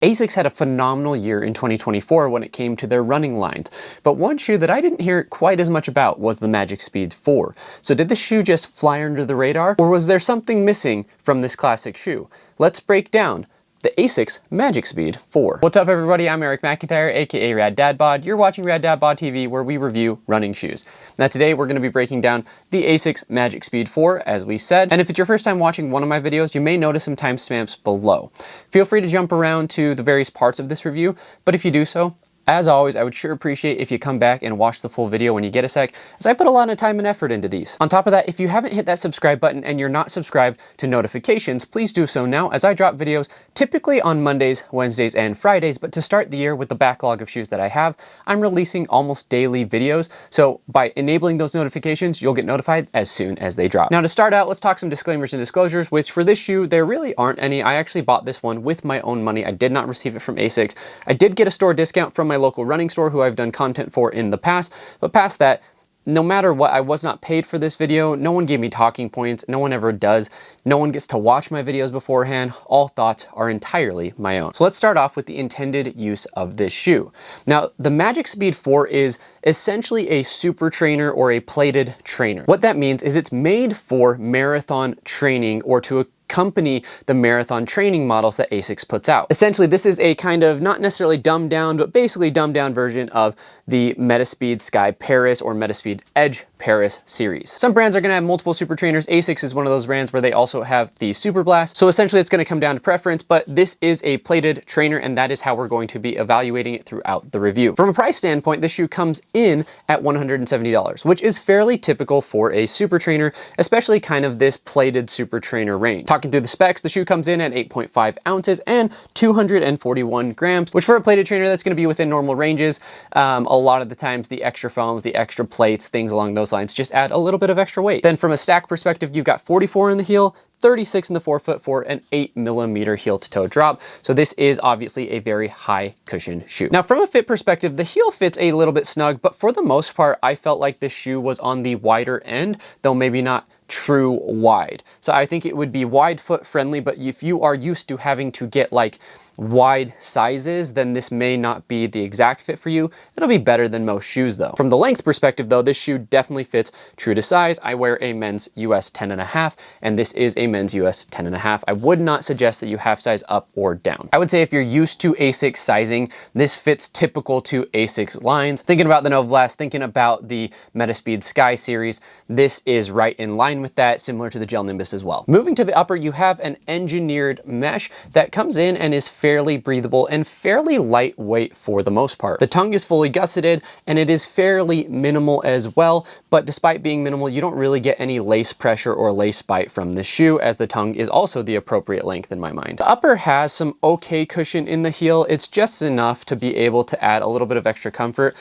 ASICS had a phenomenal year in 2024 when it came to their running lines, but one shoe that I didn't hear quite as much about was the Magic Speed 4. So did this shoe just fly under the radar, or was there something missing from this classic shoe? Let's break down the ASICS Magic Speed 4. What's up everybody, I'm Eric McIntyre, aka Rad Dad Bod. You're watching Rad Dad Bod TV, where we review running shoes. Now today we're going to be breaking down the ASICS Magic Speed 4, as we said. And if it's your first time watching one of my videos, you may notice some timestamps below. Feel free to jump around to the various parts of this review, but if you do so, as always, I would sure appreciate if you come back and watch the full video when you get a sec, as I put a lot of time and effort into these. On top of that, if you haven't hit that subscribe button and you're not subscribed to notifications, please do so now, as I drop videos typically on Mondays, Wednesdays, and Fridays. But to start the year with the backlog of shoes that I have, I'm releasing almost daily videos. So by enabling those notifications, you'll get notified as soon as they drop. Now to start out, let's talk some disclaimers and disclosures, which for this shoe, there really aren't any. I actually bought this one with my own money. I did not receive it from ASICS. I did get a store discount from my local running store who I've done content for in the past, but past that, no matter what, I was not paid for this video. No one gave me talking points. No one ever does. No one gets to watch my videos beforehand. All thoughts are entirely my own. So let's start off with the intended use of this shoe. Now, the Magic Speed 4 is essentially a super trainer or a plated trainer. What that means is it's made for marathon training, or to accompany the marathon training models that ASICS puts out. Essentially, this is a kind of not necessarily dumbed down, but basically dumbed down version of the Metaspeed Sky Paris or Metaspeed Edge Paris series. Some brands are going to have multiple super trainers. ASICS is one of those brands where they also have the Super Blast. So essentially it's going to come down to preference, but this is a plated trainer, and that is how we're going to be evaluating it throughout the review. From a price standpoint, this shoe comes in at $170, which is fairly typical for a super trainer, especially kind of this plated super trainer range. Talking through the specs, the shoe comes in at 8.5 ounces and 241 grams, which for a plated trainer, that's going to be within normal ranges. A lot of the times the extra foams, the extra plates, things along those lines just add a little bit of extra weight. Then from a stack perspective, you've got 44 in the heel, 36 in the forefoot for an 8mm heel to toe drop. So this is obviously a very high cushion shoe. Now from a fit perspective, the heel fits a little bit snug, but for the most part, I felt like this shoe was on the wider end, though maybe not true wide. So I think it would be wide foot friendly, but if you are used to having to get like wide sizes, then this may not be the exact fit for you. It'll be better than most shoes though. From the length perspective though, this shoe definitely fits true to size. I wear a men's US 10.5, and this is a men's US 10.5. I would not suggest that you half size up or down. I would say if you're used to ASICS sizing, this fits typical to ASICS lines. Thinking about the Nova Blast, thinking about the Metaspeed Sky series, this is right in line with that, similar to the Gel Nimbus as well. Moving to the upper, you have an engineered mesh that comes in and is fairly breathable and fairly lightweight for the most part. The tongue is fully gusseted and it is fairly minimal as well, but despite being minimal, you don't really get any lace pressure or lace bite from the shoe, as the tongue is also the appropriate length in my mind. The upper has some okay cushion in the heel. It's just enough to be able to add a little bit of extra comfort.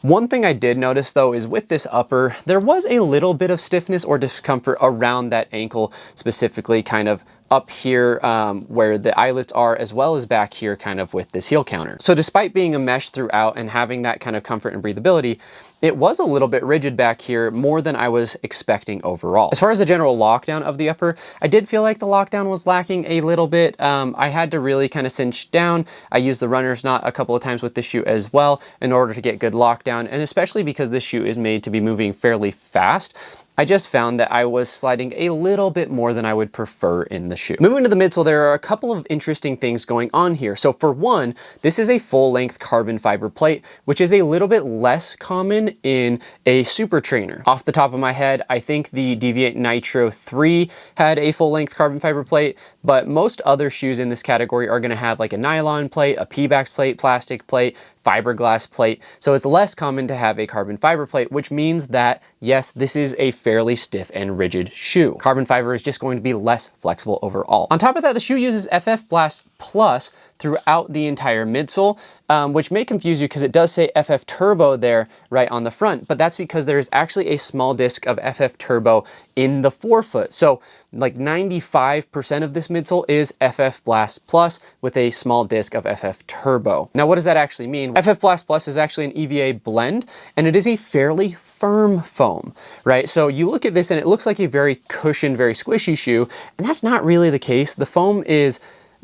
One thing I did notice though is with this upper, there was a little bit of stiffness or discomfort around that ankle, specifically kind of up here where the eyelets are, as well as back here kind of with this heel counter. So despite being a mesh throughout and having that kind of comfort and breathability, it was a little bit rigid back here, more than I was expecting overall. As far as the general lockdown of the upper, I did feel like the lockdown was lacking a little bit. I had to really kind of cinch down. I used the runner's knot a couple of times with this shoe as well in order to get good lockdown, and especially because this shoe is made to be moving fairly fast, I just found that I was sliding a little bit more than I would prefer in the shoe. Moving to the midsole, there are a couple of interesting things going on here. So for one, this is a full-length carbon fiber plate, which is a little bit less common in a super trainer. Off the top of my head, I think the Deviate Nitro 3 had a full-length carbon fiber plate, but most other shoes in this category are gonna have like a nylon plate, a Pebax plate, plastic plate, fiberglass plate. So it's less common to have a carbon fiber plate, which means that yes, this is a fairly stiff and rigid shoe. Carbon fiber is just going to be less flexible overall. On top of that, the shoe uses FF Blast Plus throughout the entire midsole, which may confuse you because it does say FF Turbo there right on the front, but that's because there is actually a small disc of FF Turbo in the forefoot. So like 95% of this midsole is FF Blast Plus with a small disc of FF Turbo. Now, what does that actually mean? FF Blast Plus is actually an EVA blend, and it is a fairly firm foam, right? So you look at this and it looks like a very cushioned, very squishy shoe, and that's not really the case. The foam is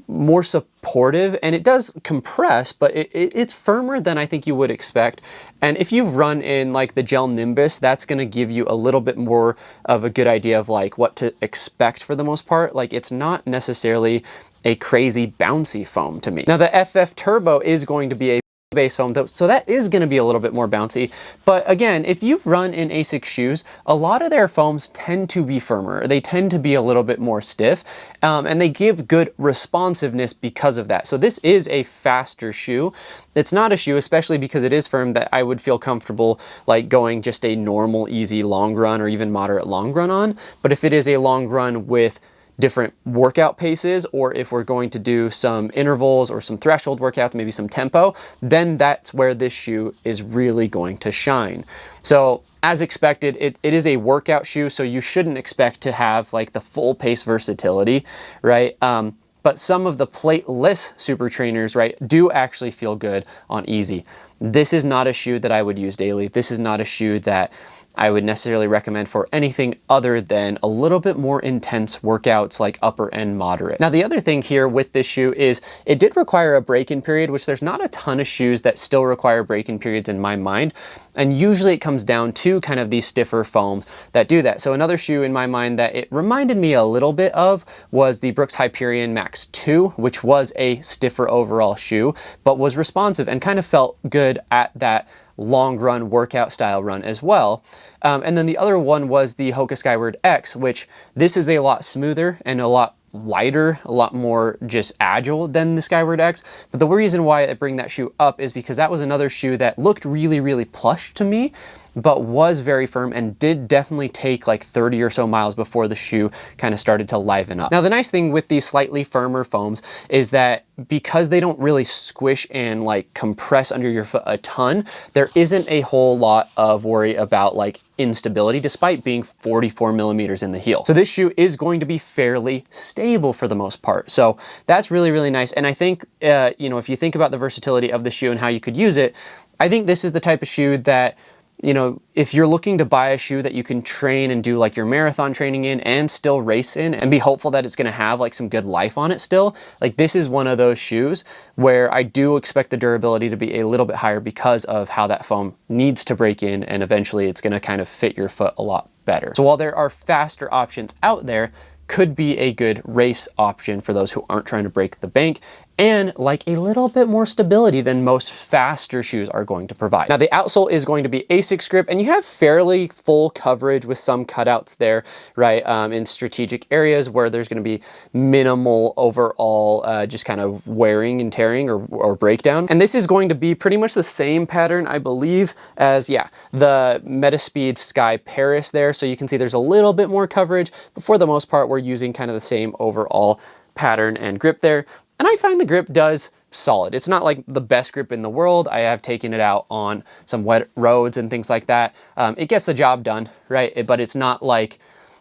more supportive, and it does compress, but it's firmer than I think you would expect. And if you've run in like the Gel Nimbus, that's going to give you a little bit more of a good idea of like what to expect for the most part. Like, it's not necessarily a crazy bouncy foam to me. Now the FF Turbo is going to be a base foam, so that is going to be a little bit more bouncy. But again, if you've run in ASICS shoes, a lot of their foams tend to be firmer. They tend to be a little bit more stiff, and they give good responsiveness because of that. So this is a faster shoe. It's not a shoe, especially because it is firm, that I would feel comfortable like going just a normal, easy long run or even moderate long run on. But if it is a long run with different workout paces, or if we're going to do some intervals or some threshold workouts, maybe some tempo, then that's where this shoe is really going to shine. So as expected, it is a workout shoe, so you shouldn't expect to have like the full pace versatility, right? But some of the plateless super trainers, right, do actually feel good on easy. This is not a shoe that I would use daily. This is not a shoe that I would necessarily recommend for anything other than a little bit more intense workouts like upper and moderate. Now the other thing here with this shoe is it did require a break-in period, which there's not a ton of shoes that still require break-in periods in my mind. And usually it comes down to kind of these stiffer foams that do that. So another shoe in my mind that it reminded me a little bit of was the Brooks Hyperion Max 2, which was a stiffer overall shoe, but was responsive and kind of felt good at that long run workout style run as well. And then the other one was the Hoka Skyward X, which this is a lot smoother and a lot lighter, a lot more just agile than the Skyward X. But the reason why I bring that shoe up is because that was another shoe that looked really, really plush to me, but was very firm and did definitely take like 30 or so miles before the shoe kind of started to liven up. Now the nice thing with these slightly firmer foams is that because they don't really squish and like compress under your foot a ton, there isn't a whole lot of worry about like instability despite being 44 millimeters in the heel. So this shoe is going to be fairly stable for the most part. So that's really, really nice. And I think, you know, if you think about the versatility of the shoe and how you could use it, I think this is the type of shoe that, you know, if you're looking to buy a shoe that you can train and do like your marathon training in and still race in and be hopeful that it's going to have like some good life on it still, like this is one of those shoes where I do expect the durability to be a little bit higher because of how that foam needs to break in, and eventually it's going to kind of fit your foot a lot better. So while there are faster options out there, could be a good race option for those who aren't trying to break the bank and like a little bit more stability than most faster shoes are going to provide. Now the outsole is going to be ASICS grip, and you have fairly full coverage with some cutouts there, right, in strategic areas where there's going to be minimal overall just kind of wearing and tearing or breakdown. And this is going to be pretty much the same pattern, I believe, as, yeah, the Metaspeed Sky Paris there. So you can see there's a little bit more coverage, but for the most part, we're using kind of the same overall pattern and grip there. And I find the grip does solid. It's not like the best grip in the world. I have taken it out on some wet roads and things like that. It gets the job done, right? But it's not like,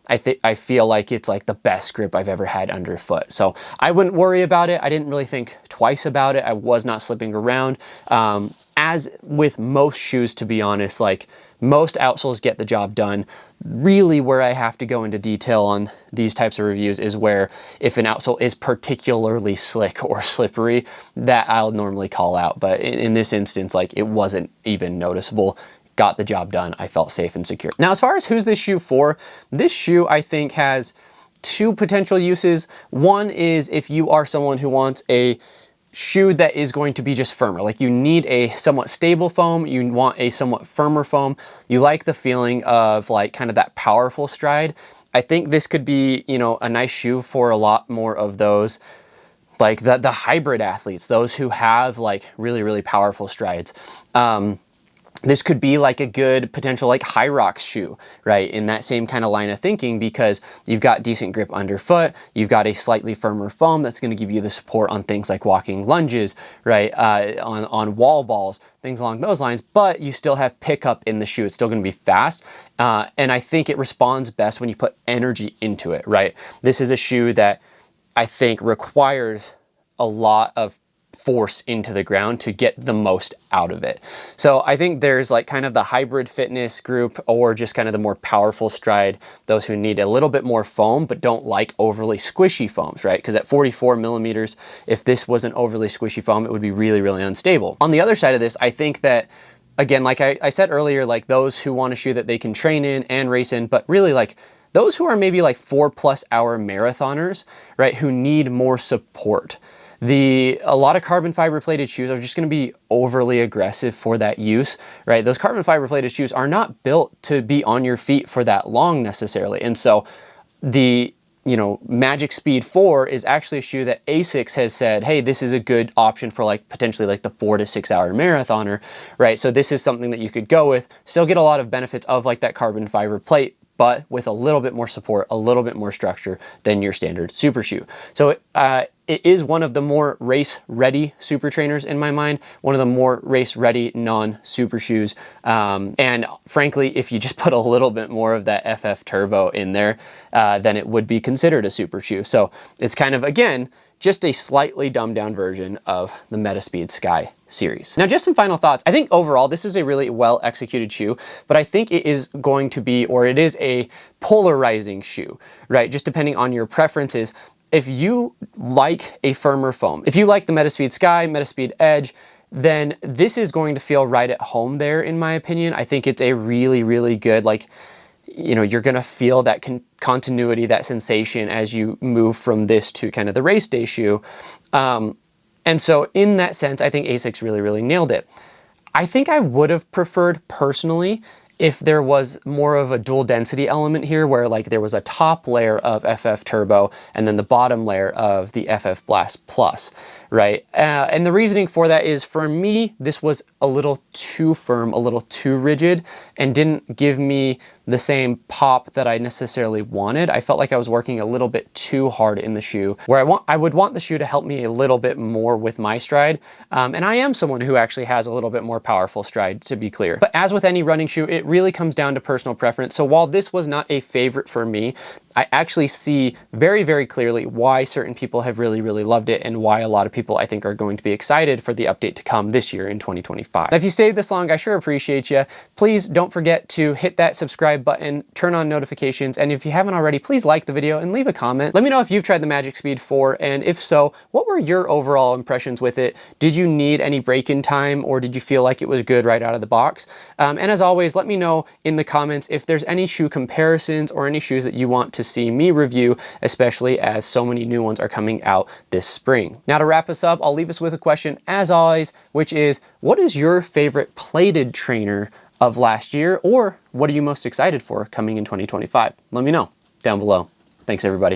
I feel like it's like the best grip I've ever had underfoot. So I wouldn't worry about it. I didn't really think twice about it. I was not slipping around. As with most shoes, to be honest, like most outsoles get the job done. Really where I have to go into detail on these types of reviews is where if an outsole is particularly slick or slippery, that I'll normally call out. But in this instance, like it wasn't even noticeable. Got the job done. I felt safe and secure. Now, as far as who's this shoe for, this shoe I think has two potential uses. One is if you are someone who wants a shoe that is going to be just firmer. Like you need a somewhat stable foam, you want a somewhat firmer foam, you like the feeling of like kind of that powerful stride. I think this could be, you know, a nice shoe for a lot more of those, like the hybrid athletes, those who have like really, really powerful strides. This could be like a good potential like Hyrox shoe, right? In that same kind of line of thinking, because you've got decent grip underfoot, you've got a slightly firmer foam that's going to give you the support on things like walking lunges, right? On wall balls, things along those lines, but you still have pickup in the shoe. It's still going to be fast. And I think it responds best when you put energy into it, right? This is a shoe that I think requires a lot of force into the ground to get the most out of it. So I think there's like kind of the hybrid fitness group, or just kind of the more powerful stride, those who need a little bit more foam but don't like overly squishy foams, right? Because at 44 millimeters, if this was an overly squishy foam, it would be really, really unstable. On the other side of this, I think that, again, like I said earlier, like those who want a shoe that they can train in and race in, but really like those who are maybe like 4+ hour marathoners, right, who need more support. A lot of carbon fiber plated shoes are just going to be overly aggressive for that use, right? Those carbon fiber plated shoes are not built to be on your feet for that long necessarily. And so the, Magic Speed 4 is actually a shoe that ASICS has said, hey, this is a good option for like potentially like the 4 to 6 hour marathoner, right? So this is something that you could go with, still get a lot of benefits of like that carbon fiber plate, but with a little bit more support, a little bit more structure than your standard super shoe. So it is one of the more race-ready super trainers in my mind, one of the more race-ready non-super shoes. And frankly, if you just put a little bit more of that FF Turbo in there, then it would be considered a super shoe. So it's kind of, again, just a slightly dumbed down version of the Metaspeed Sky series. Now, just some final thoughts. I think overall, this is a really well executed shoe, but I think it is going to be, or it is a polarizing shoe, right? Just depending on your preferences. If you like a firmer foam, if you like the Metaspeed Sky, Metaspeed Edge, then this is going to feel right at home there, in my opinion. I think it's a really, really good, like, you're going to feel that continuity, that sensation as you move from this to kind of the race day shoe. And so in that sense, I think ASICS really, really nailed it. I think I would have preferred personally if there was more of a dual density element here, where like there was a top layer of FF Turbo and then the bottom layer of the FF Blast Plus, right? And the reasoning for that is, for me, this was a little too firm, a little too rigid, and didn't give me the same pop that I necessarily wanted. I felt like I was working a little bit too hard in the shoe, where I would want the shoe to help me a little bit more with my stride. And I am someone who actually has a little bit more powerful stride, to be clear. But as with any running shoe, it really comes down to personal preference. So while this was not a favorite for me, I actually see very, very clearly why certain people have really, really loved it, and why a lot of people, I think, are going to be excited for the update to come this year in 2025. Now, if you stayed this long, I sure appreciate you. Please don't forget to hit that subscribe button, turn on notifications, and if you haven't already, please like the video and leave a comment. Let me know if you've tried the Magic Speed 4, and if so, what were your overall impressions with it? Did you need any break-in time, or did you feel like it was good right out of the box? And as always, let me know in the comments if there's any shoe comparisons or any shoes that you want to see me review, especially as so many new ones are coming out this spring. Now, to wrap us up, I'll leave us with a question as always, which is, what is your favorite plated trainer of last year, or what are you most excited for coming in 2025? Let me know down below. Thanks, everybody.